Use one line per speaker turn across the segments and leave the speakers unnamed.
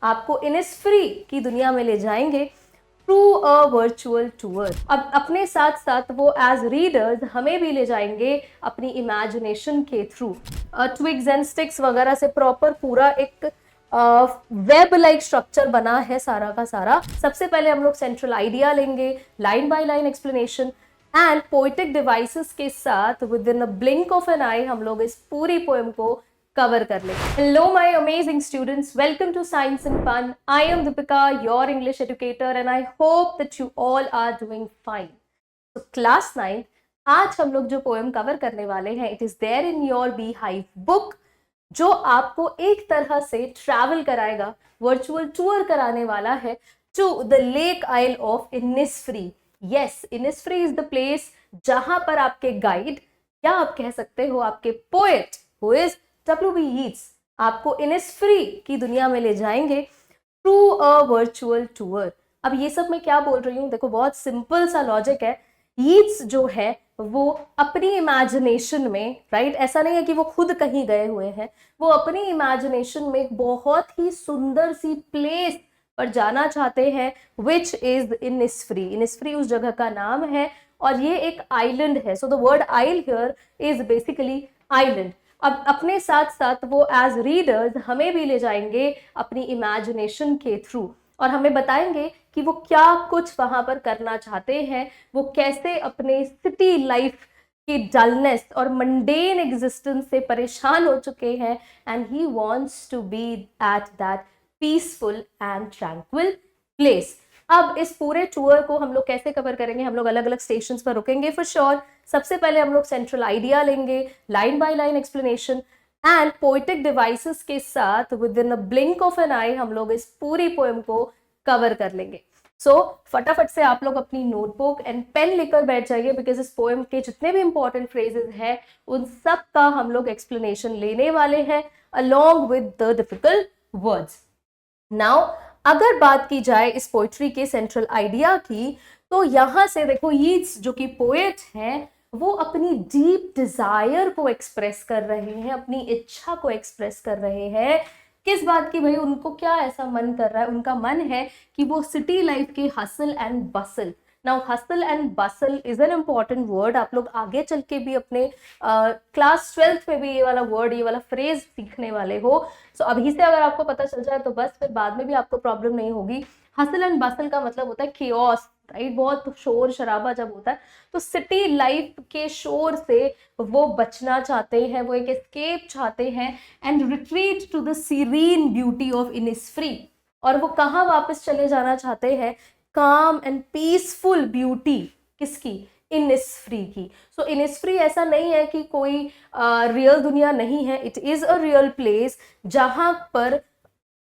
आपको इनिसफ्री की दुनिया में ले जाएंगे थ्रू अ वर्चुअल टूर। अब अपने साथ साथ वो एज रीडर्स हमें भी ले जाएंगे अपनी इमेजिनेशन के थ्रू। ट्विग्स एंड स्टिक्स वगैरह से प्रॉपर पूरा एक वेब लाइक स्ट्रक्चर बना है सारा का सारा। सबसे पहले हम लोग सेंट्रल आइडिया लेंगे, line by line explanation and poetic devices के साथ within a blink of an eye हम लोग इस पूरी पोएम को कवर कर ले। Hello my amazing students, welcome to science and fun. I am Deepika, your English educator, and I hope that you all are doing fine. तो class 9 आज हम लोग जो पोएम कवर करने वाले हैं, it is there in your Beehive book, जो आपको एक तरह से ट्रैवल कराएगा, वर्चुअल टूर कराने वाला है to the lake isle of Innisfree. Yes, Innisfree is the place जहां पर आपके गाइड, या आप कह सकते हो आपके poet who is W.B. Yeats, आपको इनिसफ्री की दुनिया में ले जाएंगे थ्रू अ वर्चुअल टूर। अब ये सब मैं क्या बोल रही हूँ, देखो बहुत सिंपल सा लॉजिक है। यीट्स जो है वो अपनी इमेजिनेशन में, राइट, ऐसा नहीं है कि वो खुद कहीं गए हुए हैं, वो अपनी इमेजिनेशन में एक बहुत ही सुंदर सी प्लेस पर जाना चाहते हैं, विच इज इनिसफ्री। इनिसफ्री उस जगह का नाम है और ये एक आइलैंड है। So the word isle here is basically island. अब अपने साथ साथ वो एज रीडर्स हमें भी ले जाएंगे अपनी इमेजिनेशन के थ्रू और हमें बताएंगे कि वो क्या कुछ वहां पर करना चाहते हैं, वो कैसे अपने सिटी लाइफ की डलनेस और मंडेन एग्जिस्टेंस से परेशान हो चुके हैं, and he wants to be at that peaceful and tranquil place. अब इस पूरे टूर को हम लोग कैसे कवर करेंगे, हम लोग अलग अलग स्टेशंस पर रुकेंगे फॉर श्योर। सबसे पहले हम लोग सेंट्रल आइडिया लेंगे, line by line explanation and poetic devices के साथ within a blink of an eye हम लोग इस पूरी पोएम को कवर कर लेंगे। सो फटाफट से आप लोग अपनी नोटबुक एंड पेन लेकर बैठ जाइए, बिकॉज इस पोएम के जितने भी इंपॉर्टेंट फ्रेजेस हैं उन सब का हम लोग एक्सप्लेनेशन लेने वाले हैं along with the difficult words. Now अगर बात की जाए इस पोइट्री के सेंट्रल आइडिया की, तो यहां से देखो यीट्स जो कि पोएट हैं वो अपनी डीप डिजायर को एक्सप्रेस कर रहे हैं, अपनी इच्छा को एक्सप्रेस कर रहे हैं। किस बात की भाई, उनको क्या ऐसा मन कर रहा है, उनका मन है कि वो सिटी लाइफ के hustle and Bansal. Now hustle and Bansal is an important word, आप लोग आगे चल के भी अपने क्लास 12th में भी ये वाला वर्ड, ये वाला फ्रेज सीखने वाले हो। सो अभी से अगर आपको पता चल जाए तो बस फिर बाद में भी आपको प्रॉब्लम नहीं होगी। हसल एंड बसल का मतलब होता है केओस, राइट, बहुत शोर शराबा जब होता है तो सिटी लाइफ के शोर से वो बचना चाहते हैं, वो एक एस्केप चाहते हैं and retreat to the serene beauty of Innisfree. और वो कहाँ वापस चले जाना चाहते हैं, काम एंड पीसफुल ब्यूटी किसकी, इनिसफ्री की। सो इनिसफ्री ऐसा नहीं है कि कोई रियल दुनिया नहीं है, it is a real place जहां पर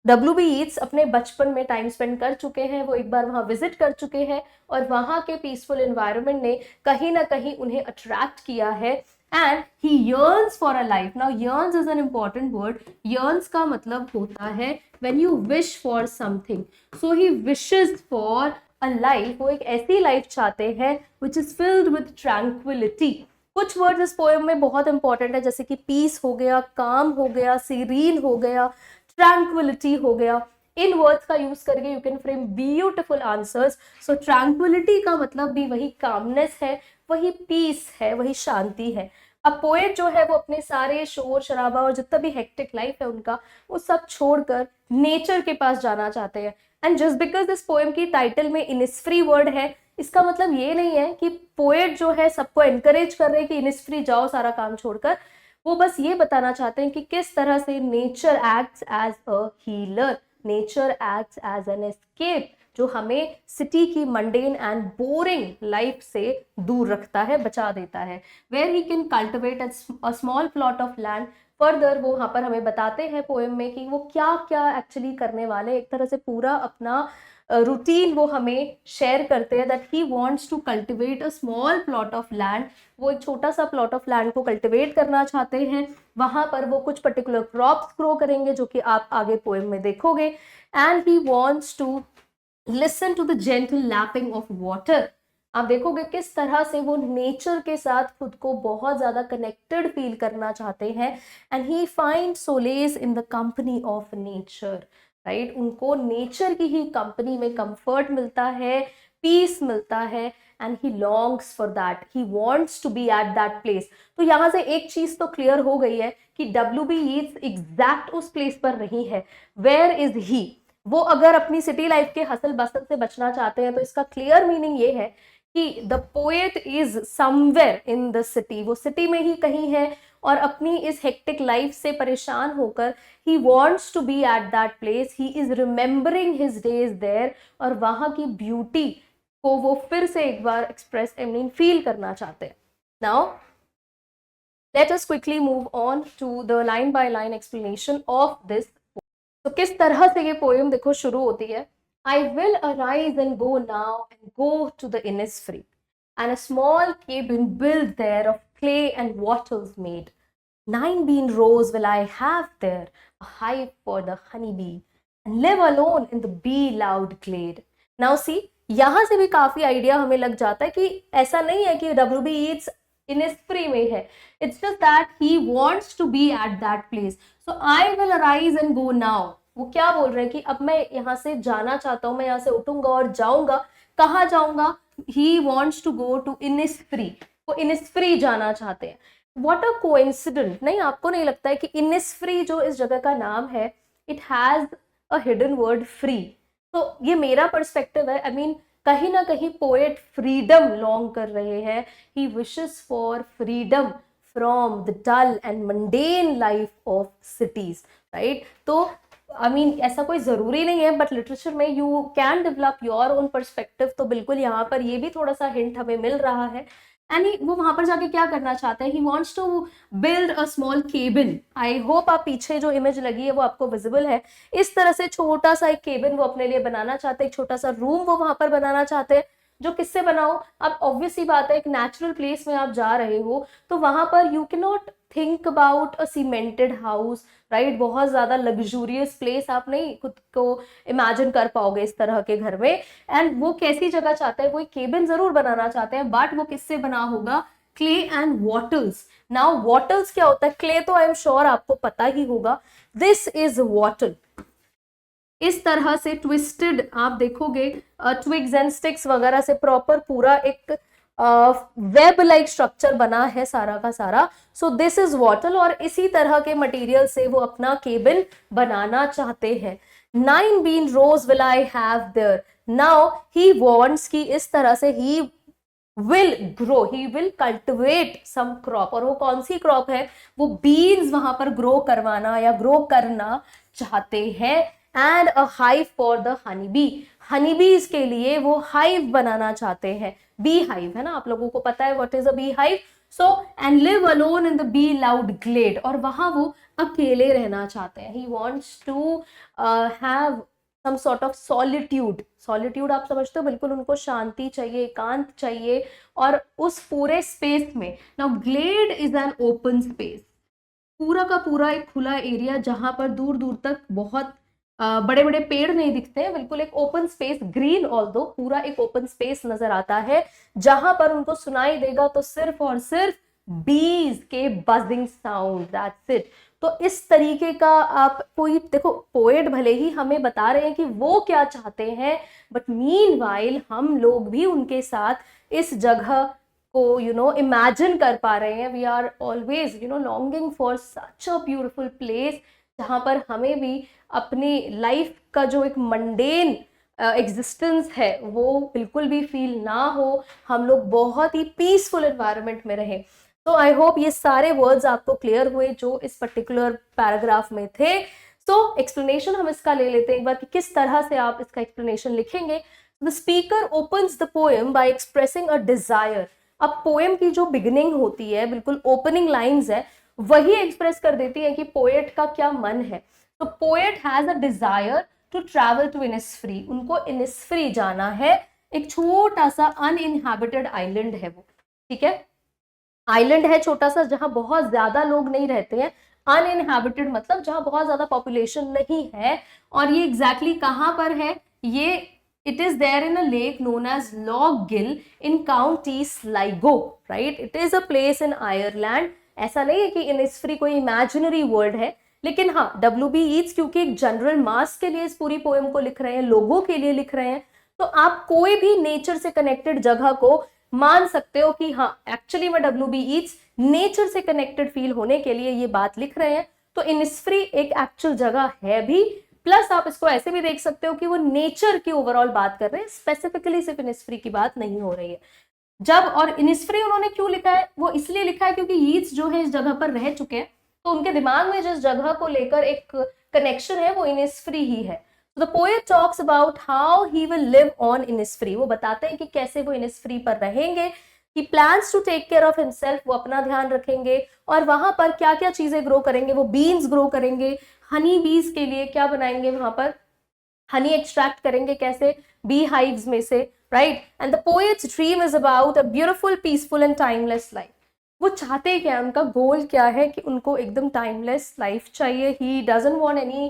W.B. Yeats अपने बचपन में टाइम स्पेंड कर चुके हैं, वो एक बार वहां विजिट कर चुके हैं और वहां के पीसफुल एनवायरनमेंट ने कहीं ना कहीं उन्हें अट्रैक्ट किया है and he yearns for a life. Now yearns is an important word. yearns का मतलब होता है when you wish for something, so he wishes for a life, वो एक ऐसी लाइफ चाहते हैं which is filled with tranquility। कुछ वर्ड्स इस पोएम में बहुत इंपॉर्टेंट है, जैसे कि पीस हो गया, काम हो गया, सीरीन हो गया, ट्रैंक्विलिटी हो गया। इन वर्ड्स का यूज करके you can frame beautiful answers. So tranquillity का मतलब भी वही कामनेस है, वही पीस है, वही शांति है। अब पोएट जो है वो अपने सारे शोर शराबा और जितना भी हेक्टिक लाइफ है उनका, वो सब छोड़कर नेचर के पास जाना चाहते हैं। And just because this poem की टाइटल में इनिसफ्री वर्ड है, इसका मतलब ये नहीं है कि पोएट जो है सबको एनकरेज कर रहे हैं कि इनिसफ्री जाओ सारा काम छोड़कर। वो बस ये बताना चाहते हैं कि किस तरह से nature acts as a healer, nature acts as an escape, जो हमें सिटी की मंडेन एंड बोरिंग लाइफ से दूर रखता है, बचा देता है। Where he can cultivate a small plot of land. Further वो वहां पर हमें बताते हैं पोएम में कि वो क्या क्या एक्चुअली करने वाले, एक तरह से पूरा अपना रूटीन वो हमें शेयर करते हैं, that he wants to cultivate a small plot of land. वो एक छोटा सा प्लॉट ऑफ लैंड को कल्टिवेट करना चाहते हैं, वहां पर वो कुछ पर्टिकुलर क्रॉप्स ग्रो करेंगे जो कि आप आगे पोएम में देखोगे। And he wants to listen to the gentle lapping of water. आप देखोगे किस तरह से वो नेचर के साथ खुद को बहुत ज्यादा कनेक्टेड फील करना चाहते हैं, and he find solace in the company of nature, right, उनको नेचर की ही कंपनी में कंफर्ट मिलता है, पीस मिलता है, and he longs for that, he wants to be at that place. तो यहाँ से एक चीज तो क्लियर हो गई है कि W.B. Yeats एग्जैक्ट उस प्लेस पर नहीं है। Where is he? वो अगर अपनी सिटी लाइफ के हसल बसल से बचना चाहते हैं तो इसका क्लियर मीनिंग ये है कि the poet is somewhere in the city, वो सिटी में ही कहीं है और अपनी इस हेक्टिक लाइफ से परेशान होकर he wants to be at that place, he is remembering his days there, और वहां की ब्यूटी को वो फिर से एक बार एक्सप्रेस आई मीन फील करना चाहते हैं। Now let us quickly move on to the line by line explanation of this. तो किस तरह से ये पोएम देखो शुरू होती है। I will arise and go now and go to the Innisfree, and a small cabin built there of clay and wattles made. 9 bean rows will I have there, a hive for the honeybee, and live alone in the bee-loud glade. Now see, यहाँ से भी काफी idea हमें लग जाता है कि ऐसा नहीं है कि W.B. Yeats Innisfree में है, it's just that he wants to be at that place. So I will arise and go now. वो क्या बोल रहे हैं कि अब मैं यहाँ से जाना चाहता हूँ, मैं यहाँ से उठूंगा और जाऊंगा। कहाँ जाऊंगा? He wants to go to Innisfree, वो इनिस्फ्री जाना चाहते हैं। व्हाट अ कोइंसिडेंट, नहीं आपको नहीं लगता है कि इनिस्फ्री जो इस जगह का नाम है, it has a hidden word free. तो ये मेरा पर्सपेक्टिव है, आई मीन कहीं ना कहीं पोएट फ्रीडम लॉन्ग कर रहे हैं, he wishes for freedom from the dull and mundane life of cities, right. तो आई मीन ऐसा कोई जरूरी नहीं है, बट लिटरेचर में you can develop your own perspective. तो बिल्कुल यहाँ पर ये भी थोड़ा सा हिंट हमें मिल रहा है। एंड वो वहां पर जाके क्या करना चाहते हैं, he wants to build a small cabin. I hope आप पीछे जो इमेज लगी है वो आपको विजिबल है। इस तरह से छोटा सा एक केबिन वो अपने लिए बनाना चाहते हैं, एक छोटा सा रूम वो वहां पर बनाना चाहते हैं। जो किससे बनाओ? अब ऑब्वियस सी बात है, एक नेचुरल प्लेस में आप जा रहे हो तो वहां पर you can not think about a cemented house, right. बहुत ज्यादा लग्जूरियस प्लेस आप नहीं खुद को इमेजिन कर पाओगे इस तरह के घर में। एंड वो कैसी जगह चाहते हैं, वो एक केबिन जरूर बनाना चाहते हैं, बट वो किससे बना होगा? Clay and wattles. Now wattles क्या होता है? क्ले तो आई एम श्योर आपको पता ही होगा। This is wattle. इस तरह से ट्विस्टेड आप देखोगे ट्विग्स एंड स्टिक्स वगैरह से प्रॉपर पूरा एक वेब लाइक स्ट्रक्चर बना है सारा का सारा। सो दिस इज वॉटल, और इसी तरह के मटेरियल से वो अपना केबिन बनाना चाहते हैं। 9 bean rows will I have there. Now he wants कि इस तरह से he will grow, he will cultivate some crop, और वो कौन सी क्रॉप है? वो बीन्स वहां पर ग्रो करवाना या ग्रो करना चाहते हैं। And a hive for the honey B, Honey बीज के लिए वो हाइव बनाना चाहते हैं। बी हाइव है ना, आप लोगों को पता है what is a bee hive. So and live alone in the bee loud glade, और वहां वो अकेले रहना चाहते हैं। He wants to have some sort of solitude. Solitude आप समझते हो, बिल्कुल उनको शांति चाहिए, एकांत चाहिए, और उस पूरे स्पेस में। Now glade is an open space, पूरा का पूरा एक खुला एरिया जहां पर दूर दूर तक बहुत बड़े बड़े पेड़ नहीं दिखते हैं, बिल्कुल एक ओपन स्पेस, ग्रीन ऑल्दो पूरा एक ओपन स्पेस नजर आता है, जहां पर उनको सुनाई देगा तो सिर्फ और सिर्फ बीज के बजिंग साउंड, दैट्स इट। तो इस तरीके का आप कोई देखो, पोएट भले ही हमें बता रहे हैं कि वो क्या चाहते हैं, बट मीनवाइल हम लोग भी उनके साथ इस जगह को इमेजिन कर पा रहे हैं। We are always longing for such a beautiful place, जहां पर हमें भी अपनी लाइफ का जो एक मंडेन एग्जिस्टेंस है वो बिल्कुल भी फील ना हो, हम लोग बहुत ही पीसफुल एनवायरनमेंट में रहें। तो आई होप ये सारे वर्ड्स आपको क्लियर हुए जो इस पर्टिकुलर पैराग्राफ में थे। सो एक्सप्लेनेशन हम इसका ले लेते हैं एक बार कि किस तरह से आप इसका एक्सप्लेनेशन लिखेंगे। The speaker opens the poem by expressing a desire. अब पोएम की जो बिगिनिंग होती है, बिल्कुल ओपनिंग लाइंस है, वही एक्सप्रेस कर देती है कि पोएट का क्या मन है। तो poet has a desire to travel to Innisfree, उनको इनिस्फ्री जाना है। एक छोटा सा अनइनहैबिटेड आइलैंड है वो, ठीक है, आइलैंड है छोटा सा जहां बहुत ज्यादा लोग नहीं रहते हैं। अनइनहैबिटेड मतलब जहां बहुत ज्यादा पॉपुलेशन नहीं है। और ये एग्जैक्टली कहां पर है? ये it is there in a lake known as Lough Gill in county Sligo, right. It is a place in Ireland. ऐसा नहीं है कि इनिस्फ्री कोई इमेजिनरी वर्ड है, लेकिन हाँ, WB ईट्स क्योंकि एक जनरल मास के लिए इस पूरी पोएम को लिख रहे हैं, लोगों के लिए लिख रहे हैं, तो आप कोई भी नेचर से कनेक्टेड जगह को मान सकते हो कि हाँ एक्चुअली में WB ईट्स नेचर से कनेक्टेड फील होने के लिए ये बात लिख रहे हैं। तो इनिस्फ्री एक एक्चुअल जगह है भी, प्लस आप इसको ऐसे भी देख सकते हो कि वो नेचर की ओवरऑल बात कर रहे हैं, स्पेसिफिकली सिर्फ इनिस्फ्री की बात नहीं हो रही है। जब और इनिस्फ्री उन्होंने क्यों लिखा है, वो इसलिए लिखा है क्योंकि यीट्स जो है इस जगह पर रह चुके हैं, तो उनके दिमाग में जिस जगह को लेकर एक कनेक्शन है वो इनिस्फ्री ही है। The poet talks about how he will live on Innisfree, वो बताते हैं कि कैसे वो इनिस्फ्री पर रहेंगे। He plans to take care of himself, वो अपना ध्यान रखेंगे, और वहां पर क्या क्या चीजें ग्रो करेंगे, वो बीन्स ग्रो करेंगे, हनी बीज के लिए क्या बनाएंगे, वहां पर हनी एक्सट्रैक्ट करेंगे, कैसे, बी हाइव्स में से, right. And the poets dream is about a beautiful, peaceful and timeless life. वो चाहते क्या, उनका गोल क्या है कि उनको एकदम टाइमलेस लाइफ चाहिए। He doesn't want any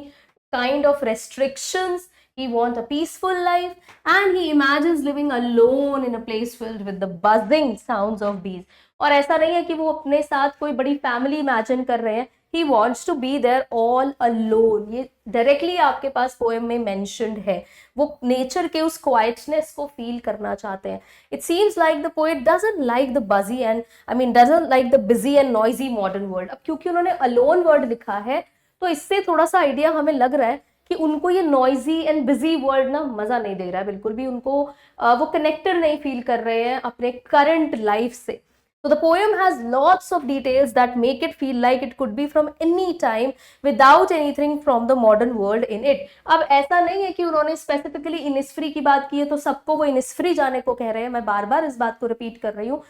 kind of restrictions, he want a peaceful life, and he imagines living alone in a place filled with the buzzing sounds of bees। और ऐसा नहीं है कि वो अपने साथ कोई बड़ी फैमिली इमेजिन कर रहे हैं, he wants to be there all alone। ये डायरेक्टली आपके पास पोएम में मेंशन्ड है, वो नेचर के उस क्वाइटनेस को फील करना चाहते हैं। It seems like the poet doesn't like the busy and doesn't like the busy and noisy modern world. अब क्योंकि उन्होंने अलोन वर्ड लिखा है, तो इससे थोड़ा सा आइडिया हमें लग रहा है कि उनको ये नॉइजी एंड बिजी वर्ल्ड ना मजा नहीं दे रहा है बिल्कुल भी, उनको वो कनेक्टेड नहीं फील कर रहे हैं अपने करंट लाइफ से। So the poem has lots of details that make it feel like it could be from any time without anything from the modern world in it। अब ऐसा नहीं है कि उन्होंने स्पेसिफिकली इनिस्फ्री की बात की है तो सबको वो इनिस्फ्री जाने को कह रहे हैं, मैं बार बार इस बात को रिपीट कर रही हूँ।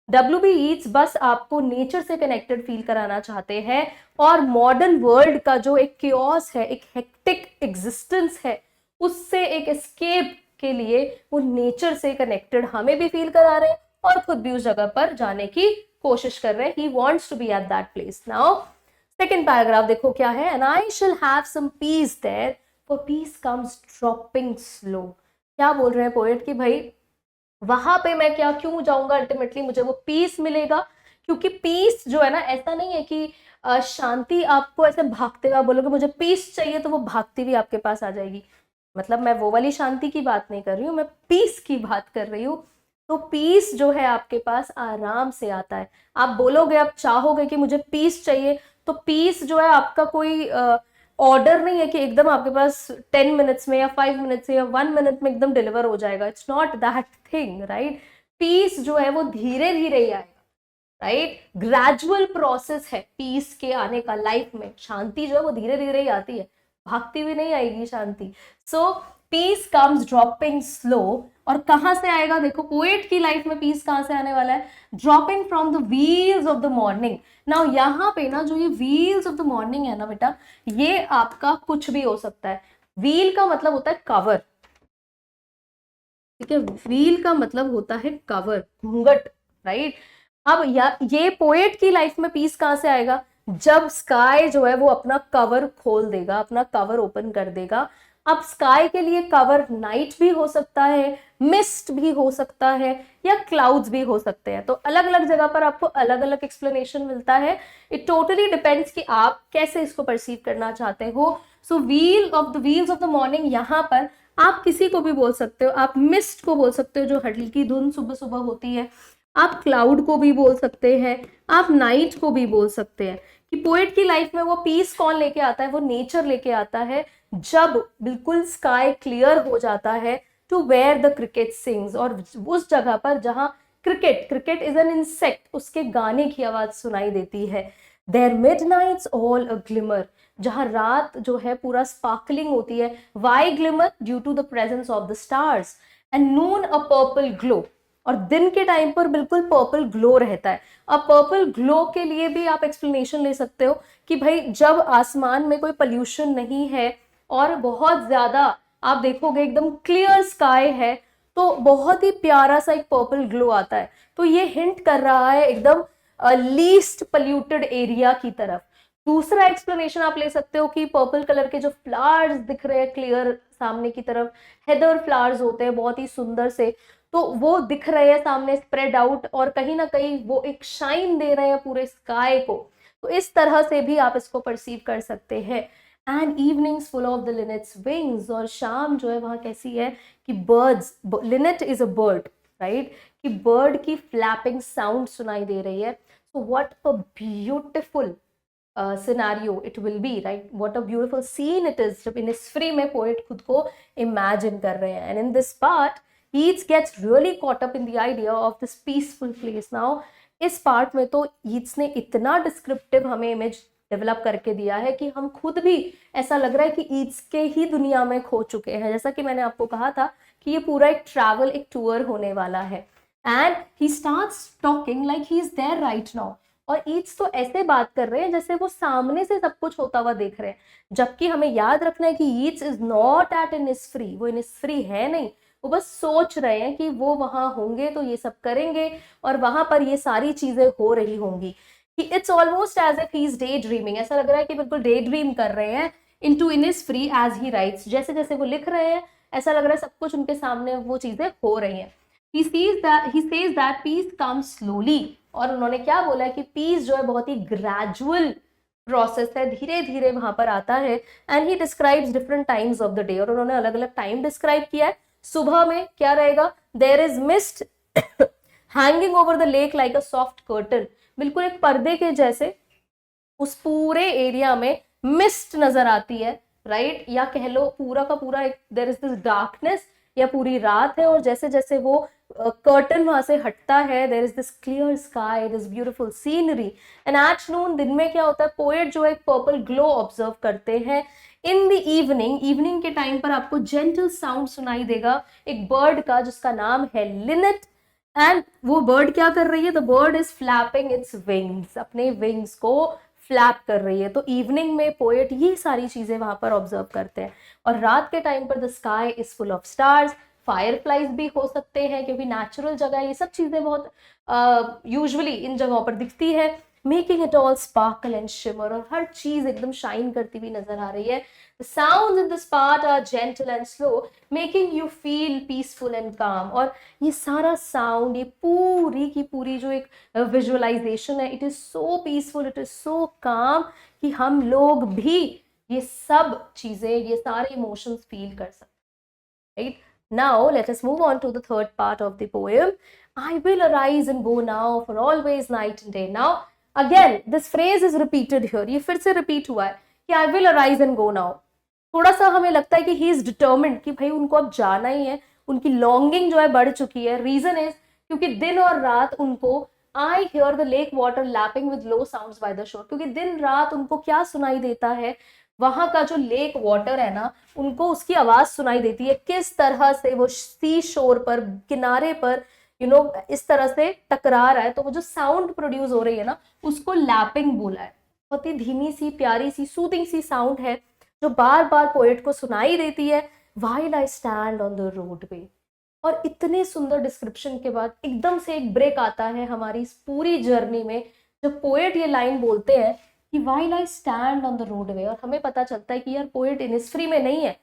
WB ईट्स बस आपको नेचर से कनेक्टेड फील कराना चाहते हैं, और मॉडर्न वर्ल्ड का जो एक क्योस है, एक हेक्टिक एग्जिस्टेंस है, उससे एक एस्केप के लिए वो नेचर से कनेक्टेड हमें भी फील करा रहे हैं और खुद भी उस जगह पर जाने की कोशिश कर रहे हैं। He wants to be at that place। Now, second paragraph देखो क्या है, and I shall have some peace there, for peace comes dropping slow। क्या बोल रहे हैं पोएट कि भाई वहां पे मैं क्या क्यों जाऊंगा, अल्टीमेटली मुझे वो पीस मिलेगा, क्योंकि पीस जो है ना, ऐसा नहीं है कि शांति आपको ऐसे भागते हुए बोलोगे मुझे पीस चाहिए तो वो भागती भी आपके पास आ जाएगी। मतलब मैं वो वाली शांति की बात नहीं कर रही हूँ, मैं पीस की बात कर रही हूँ। तो पीस जो है आपके पास आराम से आता है। आप बोलोगे, आप चाहोगे कि मुझे पीस चाहिए, तो पीस जो है आपका कोई ऑर्डर नहीं है कि एकदम आपके पास 10 मिनट्स में या 5 मिनट्स में या 1 मिनट में एकदम डिलीवर हो जाएगा। It's not that thing, right. Peace जो है वो धीरे धीरे ही आएगा, राइट। ग्रेजुअल प्रोसेस है पीस के आने का लाइफ में। शांति जो है वो धीरे धीरे ही आती है, भागती हुई नहीं आएगी शांति। सो पीस कम्स ड्रॉपिंग स्लो। और कहां से आएगा, देखो पोएट की लाइफ में पीस कहां से आने वाला है, dropping from the veils of the morning. Now यहाँ पे ना जो ये व्हील्स ऑफ द मॉर्निंग है ना बेटा, ये आपका कुछ भी हो सकता है। व्हील का मतलब होता है कवर, ठीक है, व्हील का मतलब होता है कवर, घूंघट, राइट। अब ये पोएट की लाइफ में पीस कहां से आएगा, जब स्काई जो है वो अपना कवर खोल देगा, अपना कवर ओपन कर देगा। अब स्काई के लिए कवर नाइट भी हो सकता है, मिस्ट भी हो सकता है, या क्लाउड्स भी हो सकते हैं। तो अलग अलग जगह पर आपको अलग अलग एक्सप्लेनेशन मिलता है। इट टोटली डिपेंड्स कि आप कैसे इसको परसीव करना चाहते हो। सो व्हील्स ऑफ द मॉर्निंग, यहाँ पर आप किसी को भी बोल सकते हो। आप मिस्ट को बोल सकते हो जो हल्की धुंध सुबह सुबह होती है, आप क्लाउड को भी बोल सकते हैं, आप नाइट को भी बोल सकते हैं। कि पोएट की लाइफ में वो पीस कौन लेके आता है, वो नेचर लेके आता है, जब बिल्कुल स्काई क्लियर हो जाता है, to where the cricket sings, और उस जगह पर जहां क्रिकेट इज एन इंसेक्ट, उसके गाने की आवाज सुनाई देती है। There midnight's all a glimmer, जहां रात जो है पूरा स्पार्कलिंग होती है। Why glimmer, due to the presence of the stars. And noon a purple glow, और दिन के टाइम पर बिल्कुल पर्पल ग्लो रहता है। अब पर्पल ग्लो के लिए भी आप एक्सप्लेनेशन ले सकते हो कि भाई जब आसमान में कोई पोल्यूशन नहीं है और बहुत ज्यादा आप देखोगे एकदम क्लियर स्काई है, तो बहुत ही प्यारा सा एक पर्पल ग्लो आता है। तो ये हिंट कर रहा है एकदम लीस्ट पोल्यूटेड एरिया की तरफ। दूसरा एक्सप्लेनेशन आप ले सकते हो कि पर्पल कलर के जो फ्लावर्स दिख रहे हैं क्लियर सामने की तरफ, हेदर फ्लावर्स होते हैं बहुत ही सुंदर से, तो वो दिख रहे हैं सामने स्प्रेड आउट, और कहीं ना कहीं वो एक शाइन दे रहे हैं पूरे स्काई को। तो इस तरह से भी आप इसको परसीव कर सकते हैं। And evenings full of the linnet's wings, और शाम जो है वहाँ कैसी है कि birds, linnet is a bird, right, कि बर्ड की फ्लैपिंग साउंड सुनाई दे रही है। So what a beautiful scenario it will be, right, what a beautiful scene it is, जब इनिस्फ्री में पोएट खुद को इमेजिन कर रहे हैं। And in this part Yeats gets really caught up in the idea of this peaceful place. Now, इस part में तो Yeats ने इतना डिस्क्रिप्टिव हमें इमेज डेवलप करके दिया है कि हम खुद भी ऐसा लग रहा है कि Yeats के ही दुनिया में खो चुके हैं। जैसा कि मैंने आपको कहा था कि ये पूरा एक ट्रैवल, एक टूर होने वाला है। And he starts talking like he is there right now, और ईट्स तो ऐसे बात कर रहे हैं जैसे वो सामने से सब कुछ होता हुआ देख रहे हैं, जबकि हमें याद रखना है कि Yeats is not at Innisfree, वो इनिस्फ्री है नहीं, वो बस सोच रहे हैं कि वो वहां होंगे तो ये सब करेंगे और वहां पर ये सारी चीजें हो रही होंगी। कि it's almost as if he is day dreaming, ऐसा लग रहा है कि बिल्कुल डे ड्रीम कर रहे हैं into Innisfree as he writes, जैसे जैसे वो लिख रहे हैं ऐसा लग रहा है सब कुछ उनके सामने वो चीजें हो रही हैं। he says that peace comes slowly, और उन्होंने क्या बोला है कि पीस जो है बहुत ही ग्रेजुअल प्रोसेस है, धीरे धीरे वहां पर आता है। And he describes different times of the day, और उन्होंने अलग अलग टाइम डिस्क्राइब किया है। सुबह में क्या रहेगा, there is mist hanging over the lake like a soft curtain, बिल्कुल एक पर्दे के जैसे उस पूरे एरिया में मिस्ट नजर आती है, राइट, या कह लो पूरा का पूरा एक देयर इज दिस डार्कनेस, या पूरी रात है, और जैसे जैसे वो कर्टन वहां से हटता है there is this clear sky, this beautiful scenery. And at noon, दिन में क्या होता है, पोएट जो है एक पर्पल ग्लो ऑब्जर्व करते हैं। इन द इवनिंग, इवनिंग के टाइम पर आपको जेंटल साउंड सुनाई देगा एक बर्ड का जिसका नाम है लिनेट। एंड वो बर्ड क्या कर रही है, the bird is flapping its wings, अपने विंग्स को फ्लैप कर रही है। तो इवनिंग में पोएट ये सारी चीजें वहां पर ऑब्जर्व करते हैं। और रात के टाइम पर the sky is full of stars, fireflies भी हो सकते हैं क्योंकि नेचुरल जगह, ये सब चीजें बहुत यूजुअली इन जगहों पर दिखती है। Making it all sparkle and shimmer, और हर चीज एकदम शाइन करती हुई नजर आ रही है। The sounds in this part are gentle and slow, making you feel peaceful and calm. और ये सारा साउंड, ये पूरी की पूरी जो एक विजुअलाइजेशन है, it is so peaceful, it is so काम कि हम लोग भी ये सब चीजें, ये सारे इमोशंस फील कर सकते हैं, right. Now let us move on to the third part of the poem. I will arise and go now, for always night and day. Now again this phrase is repeated here. ये फिर से repeat हुआ है कि I will arise and go now. थोड़ा सा हमें लगता है कि he is determined, कि भाई उनको अब जाना ही है, उनकी लॉन्गिंग जो है बढ़ चुकी है। रीजन इज क्योंकि दिन और रात उनको I hear the lake water lapping with low sounds by the shore, क्योंकि दिन रात उनको क्या सुनाई देता है, वहां का जो लेक वाटर है ना, उनको उसकी आवाज सुनाई देती है, किस तरह से वो सी शोर पर, किनारे पर इस तरह से टकरा रहा है। तो वो जो साउंड प्रोड्यूस हो रही है ना, उसको लैपिंग बोला है। बहुत ही धीमी सी, प्यारी सी, सूदिंग सी साउंड है जो बार बार पोएट को सुनाई देती है। While I stand on the roadway. और इतने सुंदर डिस्क्रिप्शन के बाद एकदम से एक ब्रेक आता है हमारी इस पूरी जर्नी में, जब पोएट ये लाइन बोलते हैं कि while I stand on the roadway. और हमें पता चलता है कि यार पोएट इनिस्फ्री में नहीं है,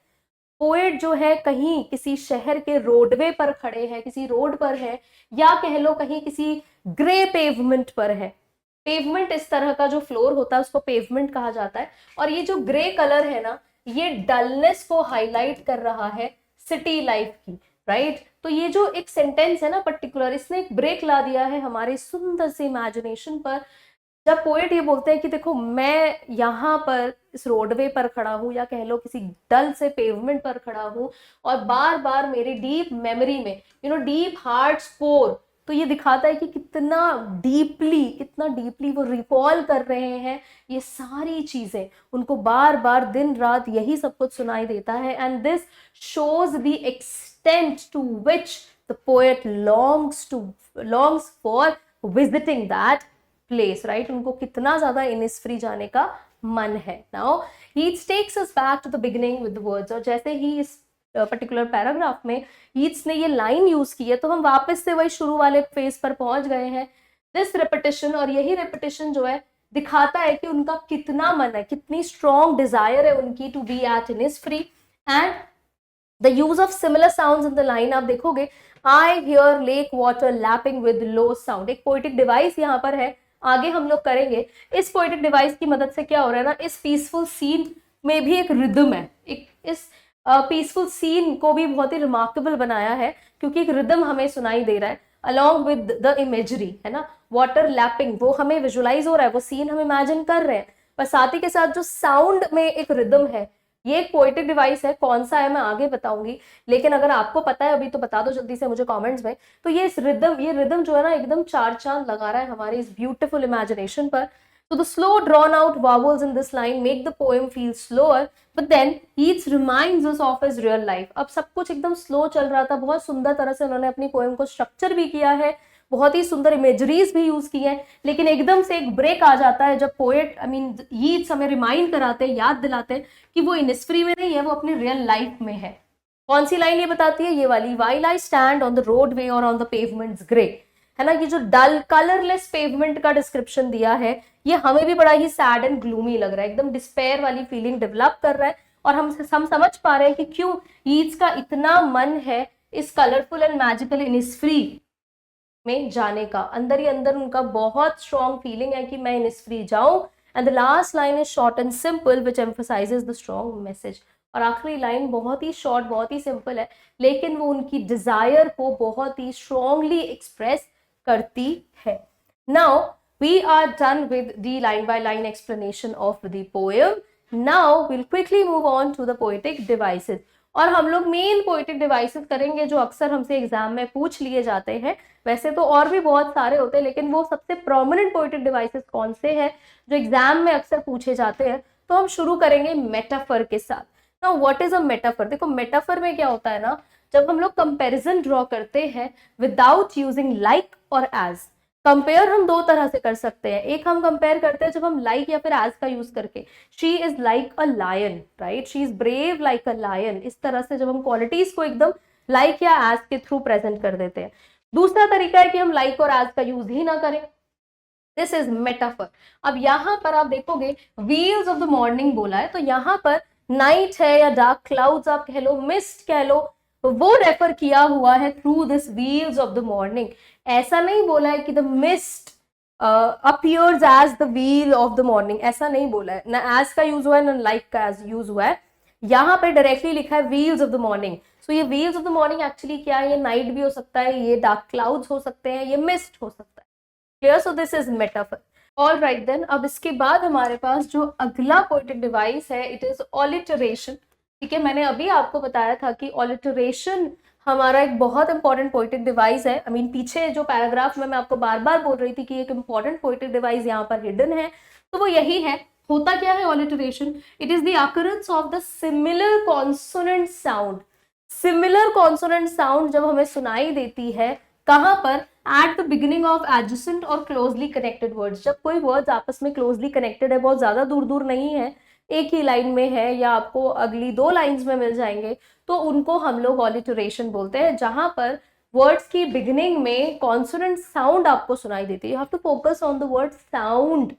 पोएट जो है कहीं किसी शहर के रोडवे पर खड़े हैं, किसी रोड पर है, या कह लो कहीं किसी ग्रे पेवमेंट पर है। पेवमेंट इस तरह का जो फ्लोर होता है उसको पेवमेंट कहा जाता है। और ये जो ग्रे कलर है ना, ये डलनेस को हाईलाइट कर रहा है सिटी लाइफ की, राइट। तो ये जो एक सेंटेंस है ना पर्टिकुलर, इसने एक ब्रेक ला दिया है हमारे सुंदर से इमेजिनेशन पर। जब पोएट ये बोलते हैं कि देखो मैं यहाँ पर इस रोडवे पर खड़ा हूँ, या कह लो किसी डल से पेवमेंट पर खड़ा हूँ, और बार बार मेरी डीप मेमोरी में, डीप हार्ट स्कोर, तो ये दिखाता है कि कितना डीपली वो रिकॉल कर रहे हैं ये सारी चीजें, उनको बार बार दिन रात यही सब कुछ सुनाई देता है। And this shows the extent to which the poet longs for visiting that place, right. उनको कितना ज्यादा इनिस्फ्री जाने का मन है। Now he takes us back to the beginning with the words, और जैसे ही इस पर्टिकुलर पैराग्राफ में ईट्स ने ये लाइन यूज की है, तो हम वापस से वही शुरू वाले फेज पर पहुंच गए हैं। दिस रेपिटेशन, और यही रेपिटेशन जो है दिखाता है कि उनका कितना मन है, कितनी स्ट्रॉन्ग डिजायर है उनकी to be at Innisfree. And the use of similar sounds in the line, आप देखोगे I hear lake water lapping with low sound, एक पोएटिक डिवाइस यहाँ पर है, आगे हम लोग करेंगे। इस पोएटिक डिवाइस की मदद से क्या हो रहा है ना, इस पीसफुल सीन में भी एक रिदम है, एक इस पीसफुल सीन को भी बहुत ही रिमार्केबल बनाया है, क्योंकि एक रिदम हमें सुनाई दे रहा है अलॉन्ग विद द इमेजरी, है ना, वाटर लैपिंग, वो हमें विजुलाइज हो रहा है, वो सीन हम इमेजिन कर रहे हैं, पर साथ ही के साथ जो साउंड में एक रिदम है, ये एक पोएटिक डिवाइस है। कौन सा है मैं आगे बताऊंगी, लेकिन अगर आपको पता है अभी तो बता दो जल्दी से मुझे कमेंट्स में। तो ये रिदम जो है ना, एकदम चार चांद लगा रहा है हमारे इस ब्यूटीफुल इमेजिनेशन पर। So the slow drawn out vowels in this line make the poem feel slower, but then Yeats reminds us of his real life. अब सब कुछ एकदम स्लो चल रहा था, बहुत सुंदर तरह से उन्होंने अपनी पोएम को स्ट्रक्चर भी किया है, बहुत ही सुंदर इमेजरीज भी यूज की हैं, लेकिन एकदम से एक ब्रेक आ जाता है जब पोएट यीट्स हमें रिमाइंड कराते हैं, याद दिलाते हैं कि वो इनिस्फ्री में नहीं है, वो अपनी रियल लाइफ में है। कौन सी लाइन ये बताती है, ये वाली, while I stand on the roadway or on the pavement's grey, है ना, ये जो डल कलरलेस पेवमेंट का डिस्क्रिप्शन दिया है, ये हमें भी बड़ा ही सैड एंड ग्लूमी लग रहा है, एकदम डिस्पेयर वाली फीलिंग डेवलप कर रहा है, और हम समझ पा रहे हैं कि क्यों यीट्स का इतना मन है इस कलरफुल एंड मैजिकल इनिस्फ्री में जाने का। अंदर ही अंदर उनका बहुत स्ट्रॉन्ग फीलिंग है कि मैं इनिस्फ्री जाऊं। And the last line is short and simple which emphasises the strong message. और आखिरी लाइन बहुत ही शॉर्ट, बहुत ही सिंपल है, लेकिन वो उनकी डिजायर को बहुत ही स्ट्रॉन्गली एक्सप्रेस करती है। Now we are done with the line by line explanation of the poem. Now will quickly move on to the poetic devices, और हम लोग मेन पोएटिक डिवाइसेस करेंगे जो अक्सर हमसे एग्जाम में पूछ लिए जाते हैं। वैसे तो और भी बहुत सारे होते हैं, लेकिन वो सबसे प्रोमिनेंट पोएटिक डिवाइसेस कौन से हैं जो एग्जाम में अक्सर पूछे जाते हैं। तो हम शुरू करेंगे मेटाफर के साथ। Now what is a metaphor? देखो मेटाफर में क्या होता है ना, जब हम लोग कंपैरिजन ड्रॉ करते हैं विदाउट यूजिंग लाइक और एज। कंपेयर हम दो तरह से कर सकते हैं। एक हम कंपेयर करते हैं जब हम लाइक या फिर एज का यूज करके, she is like a lion, right, she is brave like a lion, इस तरह से जब हम क्वालिटीज को एकदम लाइक या एज के थ्रू प्रेजेंट कर देते हैं। दूसरा तरीका है कि हम लाइक और एज का यूज ही ना करें, दिस इज मेटाफर। अब यहां पर आप देखोगे व्हील्स ऑफ द मॉर्निंग बोला है, तो यहां पर नाइट है या डार्क क्लाउड्स आप कह लो, मिस्ट कह लो, वो रेफर किया हुआ है through this veils of the morning. ऐसा नहीं बोला है कि the mist appears as the veil of the morning, ऐसा नहीं बोला है, ना एज का यूज हुआ है ना लाइक का यूज हुआ है। यहाँ पे डायरेक्टली लिखा है व्हील्स ऑफ द मॉर्निंग। सो ये wheels of the morning actually क्या है, ये नाइट भी हो सकता है, ये डार्क क्लाउड्स हो सकते हैं, ये मिस्ट हो सकता है। Clear? So this is metaphor. All right then, अब इसके बाद हमारे पास जो अगला पोएटिक डिवाइस है, इट इज ऑलिटरेशन। ठीक है, मैंने अभी आपको बताया था कि ऑलिटरेशन हमारा एक बहुत इंपॉर्टेंट पोएटिक डिवाइस है। पीछे जो पैराग्राफ में मैं आपको बार बार बोल रही थी कि एक इंपॉर्टेंट पोएटिक डिवाइस यहाँ पर हिडन है, तो वो यही है। होता क्या है alliteration? It is the occurrence of the similar consonant sound. Similar consonant sound जब हमें सुनाई देती है, कहां पर? At the beginning of adjacent और क्लोजली कनेक्टेड वर्ड्स। जब कोई वर्ड्स आपस में क्लोजली कनेक्टेड है, बहुत ज्यादा दूर दूर नहीं है, एक ही लाइन में है या आपको अगली दो लाइंस में मिल जाएंगे, तो उनको हम लोग ऑलिटरेशन बोलते हैं। जहां पर वर्ड्स की बिगिनिंग में कॉन्सोनेंट साउंड आपको सुनाई देती है। You have to focus on the word sound,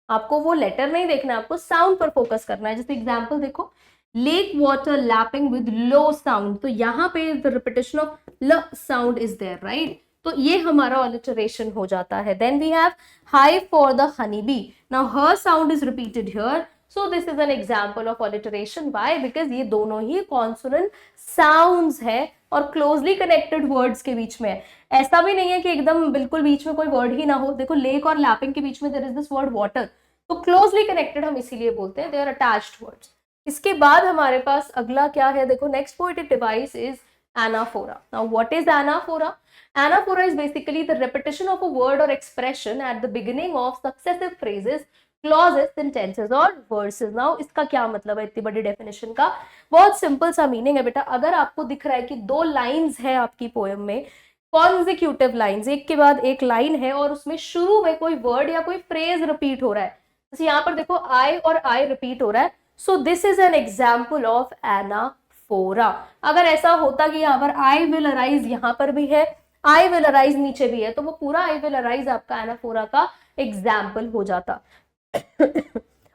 आपको वो लेटर नहीं देखना है, आपको साउंड पर फोकस करना है। जैसे एग्जाम्पल देखो, lake water lapping with low sound, तो यहाँ पे the repetition of l sound is there, right, तो ये हमारा ऑलिटरेशन हो जाता है। Then we have high for the honey bee, now her sound is repeated here, so this is an example of alliteration. Why? Because ये दोनों ही consonant sounds है और क्लोजली कनेक्टेड वर्ड्स के बीच में है। ऐसा भी नहीं है कि एकदम बिल्कुल बीच में कोई वर्ड ही ना हो। देखो लेक और लैपिंग के बीच में there is this word water, तो क्लोजली कनेक्टेड हम इसीलिए बोलते हैं, दे आर अटैच्ड वर्ड्स। इसके बाद हमारे पास अगला क्या है, देखो next poetic device is anaphora. Now what is anaphora? Anaphora is basically the repetition of a word or expression at the beginning of successive phrases, clauses, sentences और verses. Now इसका क्या मतलब है इतनी बड़ी डेफिनेशन का? बहुत सिंपल सा मीनिंग है बेटा। अगर आपको दिख रहा है कि दो लाइंस है आपकी पोएम में, कॉन्जिक्यूटिव लाइंस, एक के बाद एक लाइन है, और उसमें शुरू में कोई वर्ड या कोई फ्रेज रिपीट हो रहा है, जैसे यहाँ पर देखो आई और आई रिपीट हो रहा है, so this is an example of anaphora. अगर ऐसा होता कि यहाँ पर आई विल अराइज यहाँ पर भी है, आई विल अराइज नीचे भी है, तो वो पूरा आई विल अराइज आपका एनाफोरा का एग्जाम्पल हो जाता।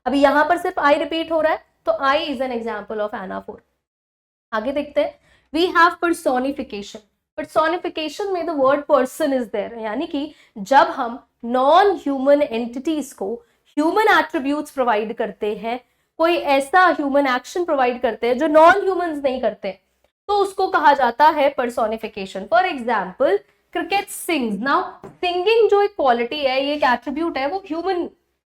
अभी यहां पर सिर्फ आई रिपीट हो रहा है, तो I is an example of anaphora. आगे देखते हैं, वी हैव पर्सोनिफिकेशन। पर्सोनिफिकेशन में the word person is there, यानी कि जब हम नॉन ह्यूमन एंटिटीज को ह्यूमन एट्रीब्यूट्स प्रोवाइड करते हैं, कोई ऐसा ह्यूमन एक्शन प्रोवाइड करते हैं जो नॉन ह्यूमंस नहीं करते, तो उसको कहा जाता है personification. For example cricket sings. Now singing जो एक क्वालिटी है, ये एक एट्रीब्यूट है, वो ह्यूमन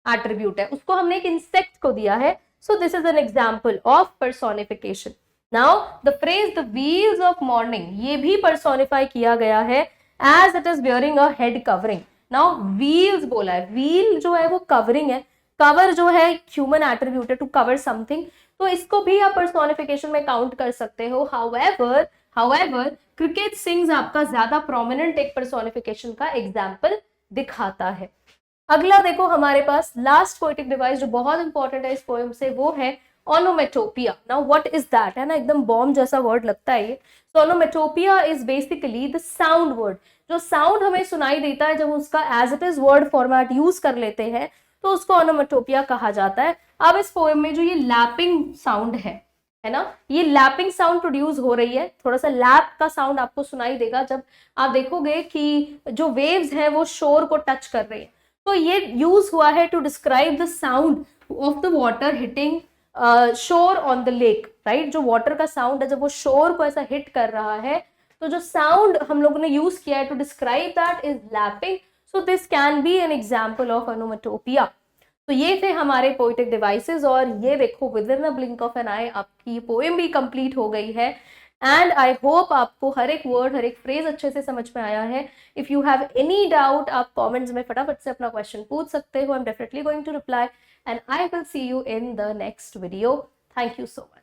एट्रीब्यूट है, उसको हमने एक इंसेक्ट को दिया है। So this is an example of personification. Now the phrase the veils of morning, ये भी पर्सोनिफाई किया गया है as it is wearing a head covering. Now veils बोला है, व्हील जो है वो कवरिंग है, कवर जो है ह्यूमन एट्रीब्यूट है, टू कवर समथिंग, तो इसको भी आप पर्सोनिफिकेशन में काउंट कर सकते हो। हाउएवर क्रिकेट सिंग्स आपका ज्यादा प्रोमिनेंट एक पर्सोनिफिकेशन का एग्जाम्पल दिखाता है। अगला देखो हमारे पास लास्ट पोएटिक डिवाइस जो बहुत इंपॉर्टेंट है इस पोएम से, वो है onomatopoeia. Now what is that, है ना, एकदम बॉम्ब जैसा वर्ड लगता है ये। So onomatopoeia is basically the sound word, जो साउंड हमें सुनाई देता है जब उसका as it is word format use कर लेते हैं, तो उसको ओनोमेटोपिया कहा जाता है। अब इस पोएम में जो ये लैपिंग साउंड है ना, ये लैपिंग साउंड प्रोड्यूस हो रही है, थोड़ा सा लैप का साउंड आपको सुनाई देगा जब आप देखोगे कि जो वेव्स हैं वो शोर को टच कर रही है। तो ये यूज हुआ है to describe the sound of the water hitting shore on the lake, right. जो वाटर का साउंड है जब वो शोर को ऐसा हिट कर रहा है, तो जो साउंड हम लोगों ने यूज किया है to describe that is lapping. So this can be an example of onomatopoeia. तो ये थे हमारे पोएटिक डिवाइसेस, और ये देखो within a blink of an eye आपकी पोएम भी कंप्लीट हो गई है। एंड आई होप आपको हर एक वर्ड, हर एक फ्रेज अच्छे से समझ में आया है। If you have any doubt, आप कमेंट्स में फटाफट से अपना क्वेश्चन पूछ सकते हो। I am definitely going to reply and I will see you in the next video. Thank you so much.